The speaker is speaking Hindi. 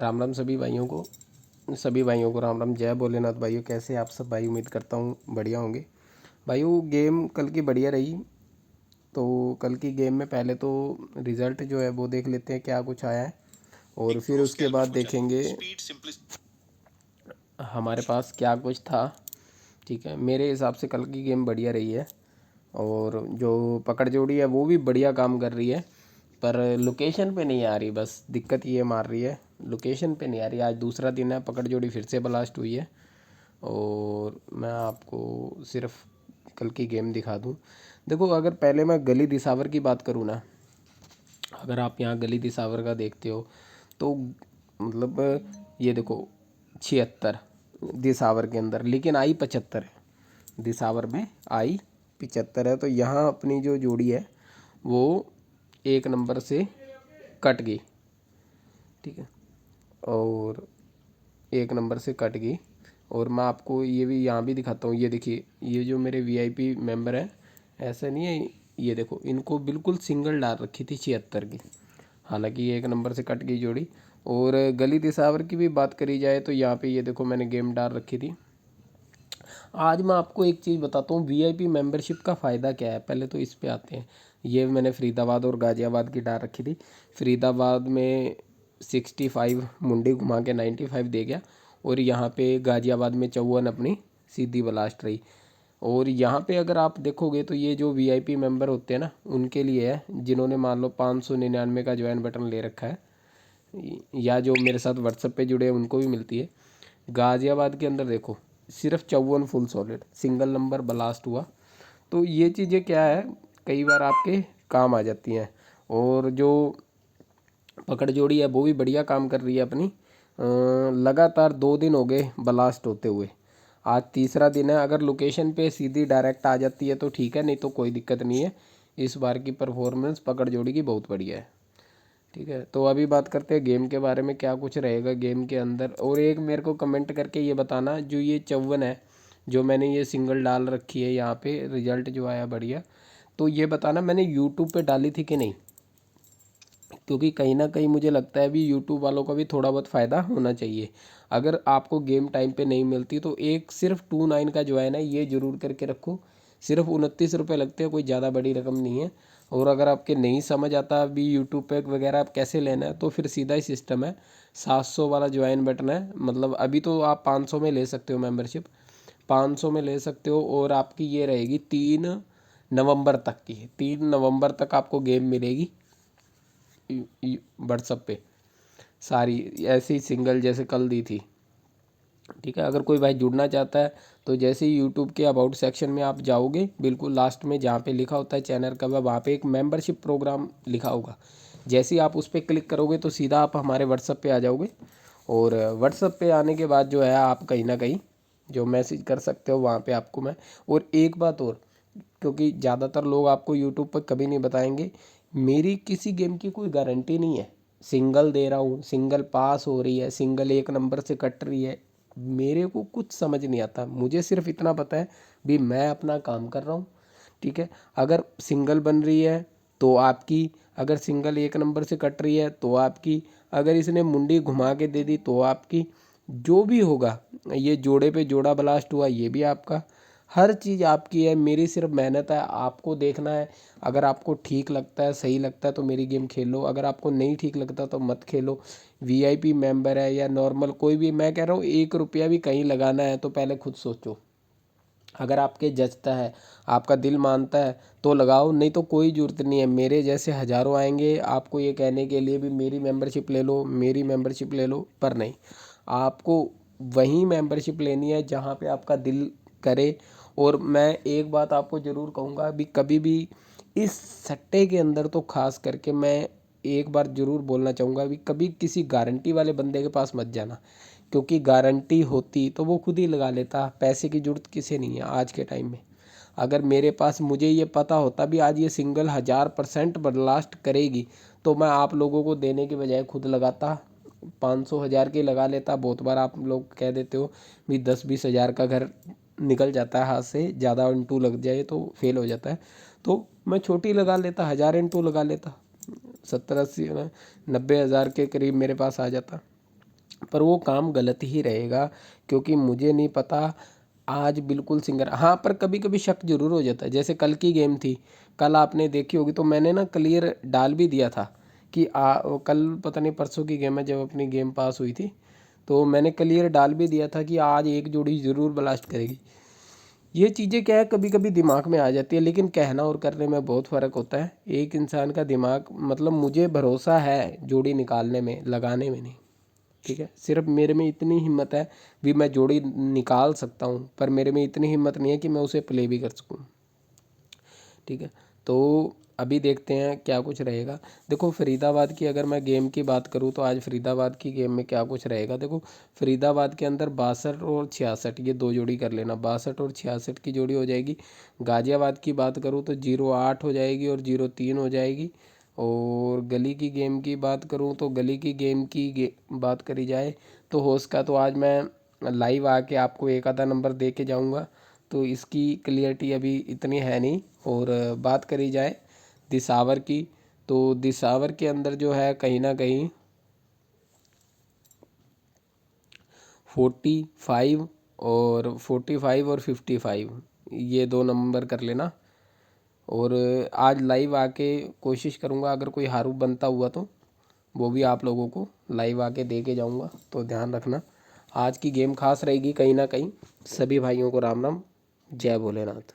राम राम सभी भाइयों को राम राम। जय भोलेनाथ भाइयों। कैसे आप सब भाई? उम्मीद करता हूँ बढ़िया होंगे भाइयों। गेम कल की बढ़िया रही। तो कल की गेम में पहले तो रिज़ल्ट जो है वो देख लेते हैं क्या कुछ आया है, और फिर उसके बाद देखेंगे हमारे पास क्या कुछ था। ठीक है, मेरे हिसाब से कल की गेम बढ़िया रही है, और जो पकड़ जोड़ी है वो भी बढ़िया काम कर रही है, पर लोकेशन पे नहीं आ रही। बस दिक्कत ये मार रही है, लोकेशन पे नहीं आ रही। आज दूसरा दिन है, पकड़ जोड़ी फिर से ब्लास्ट हुई है। और मैं आपको सिर्फ कल की गेम दिखा दूं। देखो, अगर पहले मैं गली दिसावर की बात करूँ ना, अगर आप यहाँ गली दिसावर का देखते हो तो मतलब ये देखो 76 दिसावर के अंदर, लेकिन आई 75 है। दिसावर में आई 75 है, तो यहाँ अपनी जो जोड़ी है वो एक नंबर से कट गई। ठीक है, और एक नंबर से कट गई। और मैं आपको ये भी यहाँ भी दिखाता हूँ। ये देखिए, ये जो मेरे वीआईपी मेंबर हैं, ऐसा नहीं है, ये देखो इनको बिल्कुल सिंगल डाल रखी थी 76 की, हालांकि ये एक नंबर से कट गई जोड़ी। और गली दिसावर की भी बात करी जाए तो यहाँ पे ये देखो मैंने गेम डाल रखी थी। आज मैं आपको एक चीज़ बताता हूँ, वीआईपी मेंबरशिप का फ़ायदा क्या है। पहले तो इस पे आते हैं। ये मैंने फरीदाबाद और गाज़ियाबाद की डाल रखी थी। फरीदाबाद में 65 मुंडी घुमा के 95 दे गया, और यहाँ पे गाज़ियाबाद में 54 अपनी सीधी ब्लास्ट रही। और यहाँ पे अगर आप देखोगे तो ये जो वीआईपी मेंबर होते हैं ना, उनके लिए है, जिन्होंने मान लो 599 का ज्वाइन बटन ले रखा है, या जो मेरे साथ व्हाट्सएप पे जुड़े हैं उनको भी मिलती है। गाज़ियाबाद के अंदर देखो सिर्फ 54 full solid single number blast हुआ। तो ये चीज़ें क्या है, कई बार आपके काम आ जाती हैं। और जो पकड़ जोड़ी है वो भी बढ़िया काम कर रही है अपनी। लगातार 2 दिन हो गए ब्लास्ट होते हुए, आज तीसरा दिन है। अगर लोकेशन पे सीधी डायरेक्ट आ जाती है तो ठीक है, नहीं तो कोई दिक्कत नहीं है। इस बार की परफॉर्मेंस पकड़ जोड़ी की बहुत बढ़िया है। ठीक है, तो अभी बात करते हैं गेम के बारे में, क्या कुछ रहेगा गेम के अंदर। और एक मेरे को कमेंट करके ये बताना, जो ये 54 है जो मैंने ये सिंगल डाल रखी है यहाँ पे, रिजल्ट जो आया बढ़िया, तो ये बताना मैंने यूट्यूब पे डाली थी कि नहीं। क्योंकि कहीं ना कहीं मुझे लगता है भी यूट्यूब वालों का भी थोड़ा बहुत फ़ायदा होना चाहिए। अगर आपको गेम टाइम पे नहीं मिलती तो एक सिर्फ 29 का जो है ना, ये ज़रूर करके रखो। सिर्फ 29 रुपये लगते हैं, कोई ज़्यादा बड़ी रकम नहीं है। और अगर आपके नहीं समझ आता अभी यूट्यूब पे वगैरह आप कैसे लेना है, तो फिर सीधा ही सिस्टम है, 700 वाला ज्वाइन बटन है। मतलब अभी तो आप 500 में ले सकते हो मेम्बरशिप, 500 में ले सकते हो। और आपकी ये रहेगी 3 नवंबर तक की, 3 नवंबर तक आपको गेम मिलेगी व्हाट्सअप पे सारी, ऐसे ही सिंगल जैसे कल दी थी। ठीक है, अगर कोई भाई जुड़ना चाहता है तो जैसे ही यूट्यूब के अबाउट सेक्शन में आप जाओगे, बिल्कुल लास्ट में जहाँ पे लिखा होता है चैनल का, वहाँ पे एक मेंबरशिप प्रोग्राम लिखा होगा। जैसे ही आप उस पर क्लिक करोगे तो सीधा आप हमारे व्हाट्सअप पे आ जाओगे। और व्हाट्सअप पे आने के बाद जो है आप कहीं ना कहीं जो मैसेज कर सकते हो वहाँ पे आपको मैं। और एक बात और, क्योंकि ज़्यादातर लोग आपको यूट्यूब पर कभी नहीं बताएंगे, मेरी किसी गेम की कोई गारंटी नहीं है। सिंगल दे रहा हूँ, सिंगल पास हो रही है, सिंगल एक नंबर से कट रही है, मेरे को कुछ समझ नहीं आता। मुझे सिर्फ इतना पता है भी मैं अपना काम कर रहा हूँ। ठीक है, अगर सिंगल बन रही है तो आपकी, अगर सिंगल एक नंबर से कट रही है तो आपकी, अगर इसने मुंडी घुमा के दे दी तो आपकी, जो भी होगा, ये जोड़े पे जोड़ा ब्लास्ट हुआ ये भी आपका, हर चीज़ आपकी है। मेरी सिर्फ मेहनत है, आपको देखना है। अगर आपको ठीक लगता है, सही लगता है तो मेरी गेम खेलो, अगर आपको नहीं ठीक लगता तो मत खेलो। वीआईपी मेंबर है या नॉर्मल कोई भी, मैं कह रहा हूँ 1 रुपया भी कहीं लगाना है तो पहले खुद सोचो। अगर आपके जचता है, आपका दिल मानता है तो लगाओ, नहीं तो कोई ज़रूरत नहीं है। मेरे जैसे हज़ारों आएंगे आपको ये कहने के लिए भी मेरी मेंबरशिप ले लो, मेरी मेंबरशिप ले लो, पर नहीं, आपको वही मेंबरशिप लेनी है जहाँ पे आपका दिल करे। और मैं एक बात आपको ज़रूर कहूँगा, भी कभी भी इस सट्टे के अंदर तो खास करके मैं एक बार ज़रूर बोलना चाहूँगा, भी कभी किसी गारंटी वाले बंदे के पास मत जाना। क्योंकि गारंटी होती तो वो खुद ही लगा लेता, पैसे की ज़रूरत किसे नहीं है आज के टाइम में। अगर मेरे पास, मुझे ये पता होता भी आज ये सिंगल 1000% ब्लास्ट करेगी, तो मैं आप लोगों को देने के बजाय खुद लगाता, 500 1000 के लगा लेता। बहुत बार आप लोग कह देते हो भी 10-20 हज़ार का घर निकल जाता है हाथ से, ज़्यादा इंटू लग जाए तो फेल हो जाता है। तो मैं छोटी लगा लेता, 1000 इंटू लगा लेता, 70-80-90 हज़ार के करीब मेरे पास आ जाता। पर वो काम गलत ही रहेगा, क्योंकि मुझे नहीं पता आज बिल्कुल सिंगर, हाँ पर कभी कभी शक जरूर हो जाता है। जैसे कल की गेम थी, कल आपने देखी होगी, तो मैंने ना क्लियर डाल भी दिया था कि कल पता नहीं परसों की गेम है जब अपनी गेम पास हुई थी, तो मैंने क्लियर डाल भी दिया था कि आज एक जोड़ी ज़रूर ब्लास्ट करेगी। ये चीज़ें क्या है, कभी कभी दिमाग में आ जाती है, लेकिन कहना और करने में बहुत फ़र्क होता है। एक इंसान का दिमाग, मतलब मुझे भरोसा है जोड़ी निकालने में, लगाने में नहीं। ठीक है, सिर्फ मेरे में इतनी हिम्मत है, भी मैं जोड़ी निकाल सकता हूँ, पर मेरे में इतनी हिम्मत नहीं है कि मैं उसे प्ले भी कर सकूँ। ठीक है, तो अभी देखते हैं क्या कुछ रहेगा। देखो फरीदाबाद की अगर मैं गेम की बात करूँ, तो आज फरीदाबाद की गेम में क्या कुछ रहेगा। देखो फरीदाबाद के अंदर 62 और 66, ये दो जोड़ी कर लेना, 62 और 66 की जोड़ी हो जाएगी। गाज़ियाबाद की बात करूँ तो 08 हो जाएगी और 03 हो जाएगी। और गली की गेम की बात करूँ तो गली की गेम की बात करी जाए तो होश का, तो आज मैं लाइव आके आपको एक आधा नंबर दे के जाऊँगा, तो इसकी क्लियरिटी अभी इतनी है नहीं। और बात करी जाए दिसावर की, तो दिसावर के अंदर जो है कहीं ना कहीं 45 और 45 और 55, ये दो नंबर कर लेना। और आज लाइव आके कोशिश करूँगा, अगर कोई हारू बनता हुआ तो वो भी आप लोगों को लाइव आके दे के जाऊँगा, तो ध्यान रखना। आज की गेम खास रहेगी कहीं ना कहीं। सभी भाइयों को राम राम, जय भोलेनाथ।